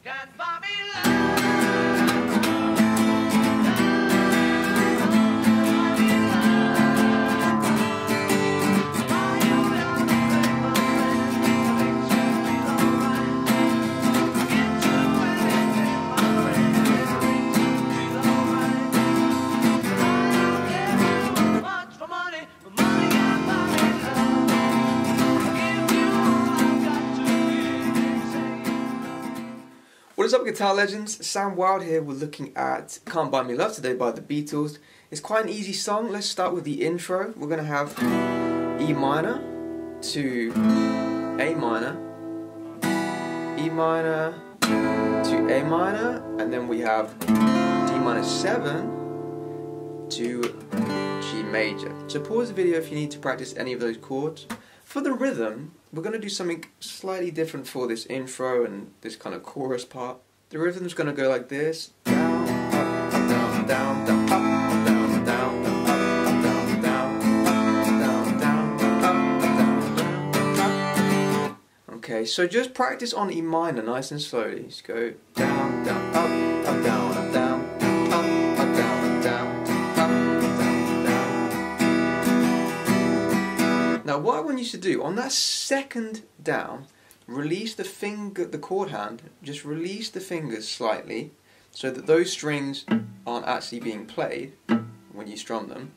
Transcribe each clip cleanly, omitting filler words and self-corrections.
Can't buy me love. What is up, guitar legends? Sam Wild here. We're looking at Can't Buy Me Love today by the Beatles. It's quite an easy song. Let's start with the intro. We're going to have E minor to A minor, E minor to A minor, and then we have D minor 7 to G major. So pause the video if you need to practice any of those chords. For the rhythm, we're going to do something slightly different for this intro and this kind of chorus part. The rhythm's going to go like this: down, up, down, down, down, up, down, down, up, down, down, down, down, up, down, down. Okay, so just practice on E minor, nice and slowly. Just go down, down, up, down, up, down, up, down, down, up, down, down. Now, what I want you to do on that second down, release the finger, the chord hand, just release the fingers slightly so that those strings aren't actually being played when you strum them.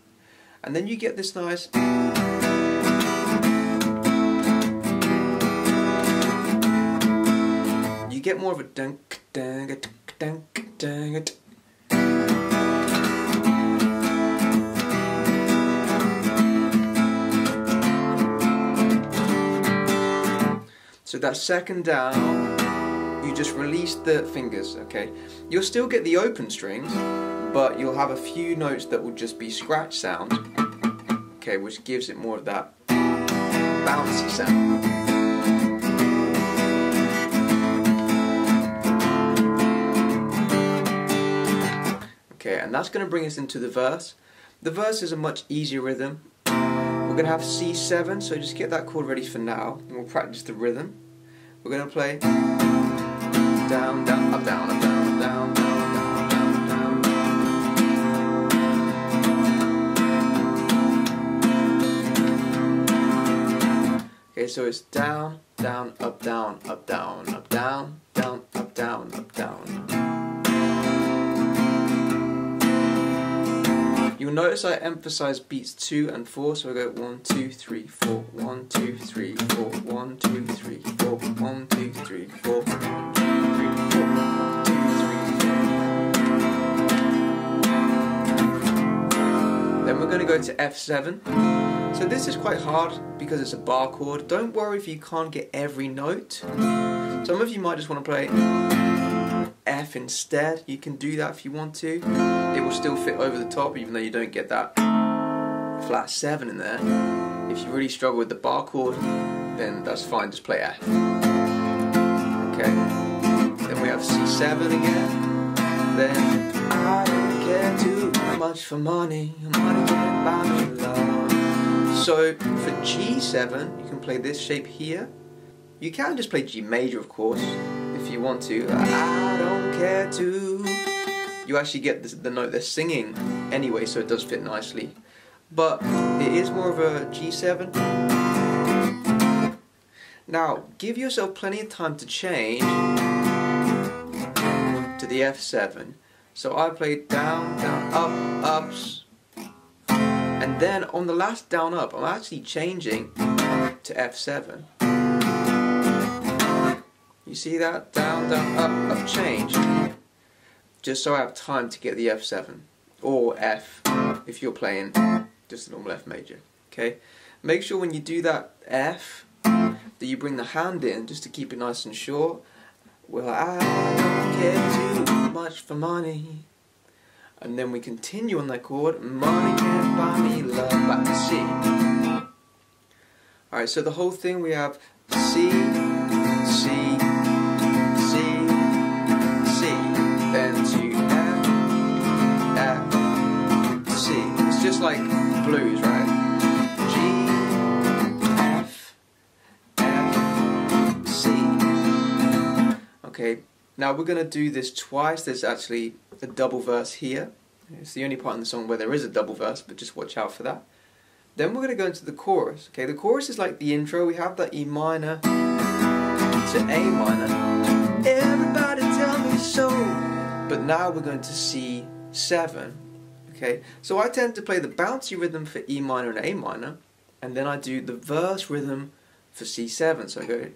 And then you get this nice... You get more of a dunk, dunk, dunk, dunk. So that second down, you just release the fingers, okay? You'll still get the open strings, but you'll have a few notes that will just be scratch sounds, okay, which gives it more of that bouncy sound. Okay, and that's going to bring us into the verse. The verse is a much easier rhythm. We're going to have C7, so just get that chord ready for now, and we'll practice the rhythm. We're going to play down, down, up, down, up, down, down, down, down, down. Okay, so it's down, down, up, down, up, down, up, down, down, up, down, up, down. You'll notice I emphasize beats 2 and 4, so I go 1, 2, 3, 4, 1, 2, 3, 4, 1, 2, 3, 4, 1, 2, 3, 4, 1, 2, 3, 4, 1, 2, 3, 4. Then we're going to go to F7. So this is quite hard because it's a bar chord. Don't worry if you can't get every note. Some of you might just want to play F instead. You can do that if you want to. It will still fit over the top even though you don't get that flat 7 in there. If you really struggle with the bar chord, then that's fine, just play F. Okay. Then we have C7 again. Then I don't care too much for money. Money can't buy me love. So for G7 you can play this shape here. You can just play G major, of course, if you want to. I don't care to. You actually get the note they're singing anyway, so it does fit nicely. But it is more of a G7. Now, give yourself plenty of time to change to the F7. So I played down, down, up, ups. And then on the last down, up, I'm actually changing to F7. You see that? Down, down, up, up, change. Just so I have time to get the F7. Or F, if you're playing just a normal F major. Okay? Make sure when you do that F, that you bring the hand in, just to keep it nice and short. Well, I don't care too much for money. And then we continue on that chord. Money can't buy me love. Back to C. Alright, so the whole thing we have C, C, C, C, then to F, F, C. It's just like blues, right? G, F, F, C. Okay, Now we're going to do this twice. There's actually a double verse here. It's the only part in the song where there is a double verse, but just watch out for that. Then we're going to go into the chorus. Okay, the chorus is like the intro. We have that E minor to A minor. Everybody tell me so. But now we're going to C7. Okay, so I tend to play the bouncy rhythm for E minor and A minor, and then I do the verse rhythm for C7. So I go.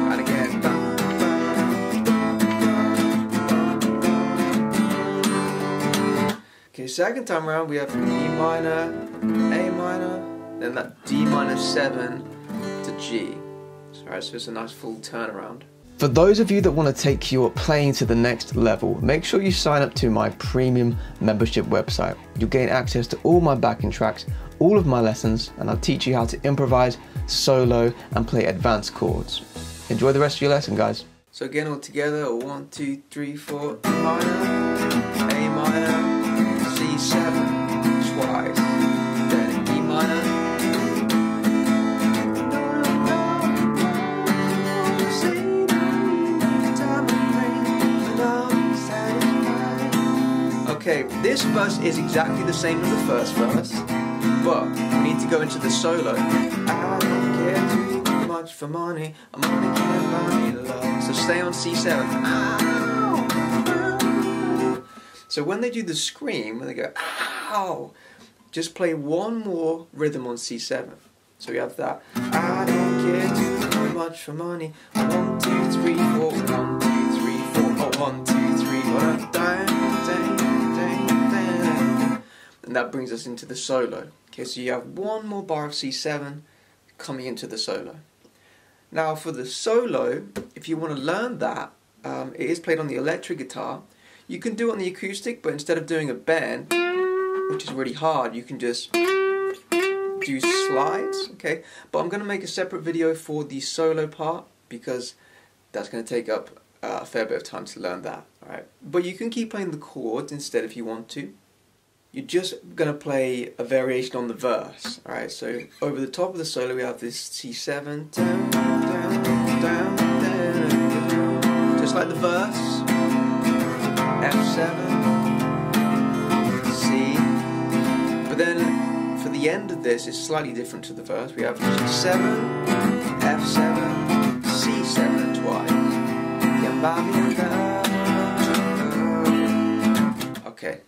And again. Okay, second time around we have E minor, A minor, then that D minor 7 to G. Alright, so it's a nice full turnaround. For those of you that want to take your playing to the next level, make sure you sign up to my premium membership website. You'll gain access to all my backing tracks, all of my lessons, and I'll teach you how to improvise, solo, and play advanced chords. Enjoy the rest of your lesson, guys. So again, all together, 1, 2, 3, 4, E minor, A minor, C7 twice, then E minor. Okay, this verse is exactly the same as the first verse, but we need to go into the solo. I don't care too much for money, I'm only caring about me love. So stay on C7. So when they do the scream, when they go, ow, just play one more rhythm on C7. So we have that. I don't care too much for money. 1, 2, 3, 4. 1, 2, 3, 4. Oh, 1, 2, 3, 4. Dang, dang, dang, dang. And that brings us into the solo. Okay, so you have one more bar of C7 coming into the solo. Now for the solo, if you want to learn that, it is played on the electric guitar. You can do it on the acoustic, but instead of doing a bend, which is really hard, you can just do slides, okay? But I'm going to make a separate video for the solo part, because that's going to take up a fair bit of time to learn that, alright? But you can keep playing the chords instead if you want to. You're just going to play a variation on the verse, alright? So over the top of the solo we have this C7, down, down, down, down, just like the verse. F7, C, but then for the end of this it's slightly different to the verse. We have G7, F7, C7 twice. Okay,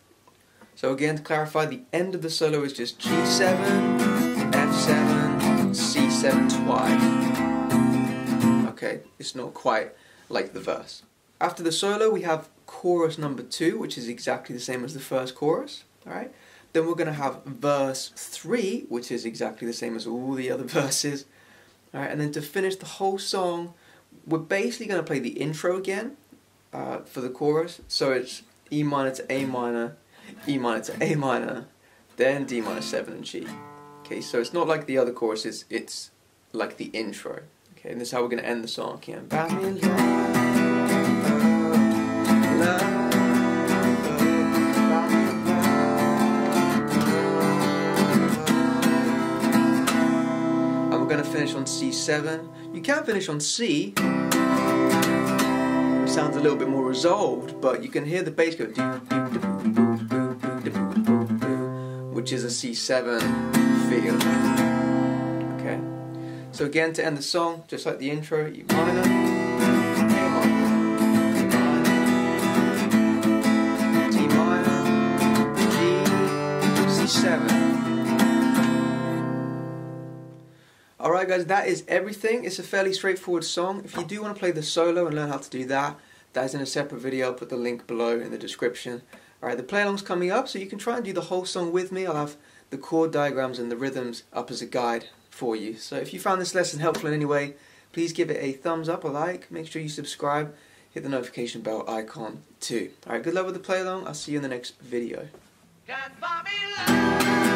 so again to clarify, the end of the solo is just G7, F7, C7 twice. Okay, it's not quite like the verse. After the solo we have chorus number 2, which is exactly the same as the first chorus, alright? Then we're going to have verse 3, which is exactly the same as all the other verses, alright? And then to finish the whole song, we're basically going to play the intro again for the chorus. So it's E minor to A minor, E minor to A minor, then D minor 7 and G. Okay, so it's not like the other choruses, it's like the intro. Okay, and this is how we're going to end the song. And we're going to finish on C7. You can finish on C. It sounds a little bit more resolved, but you can hear the bass go, which is a C7 feel. Okay. So again, to end the song, just like the intro, E minor, A minor, D minor, G, C7. Alright guys, that is everything. It's a fairly straightforward song. If you do want to play the solo and learn how to do that, that is in a separate video. I'll put the link below in the description. Alright, the play along's coming up, so you can try and do the whole song with me. I'll have the chord diagrams and the rhythms up as a guide for you. So if you found this lesson helpful in any way, please give it a thumbs up, a like, make sure you subscribe, hit the notification bell icon too. Alright, good luck with the play along. I'll see you in the next video. Can't buy me love.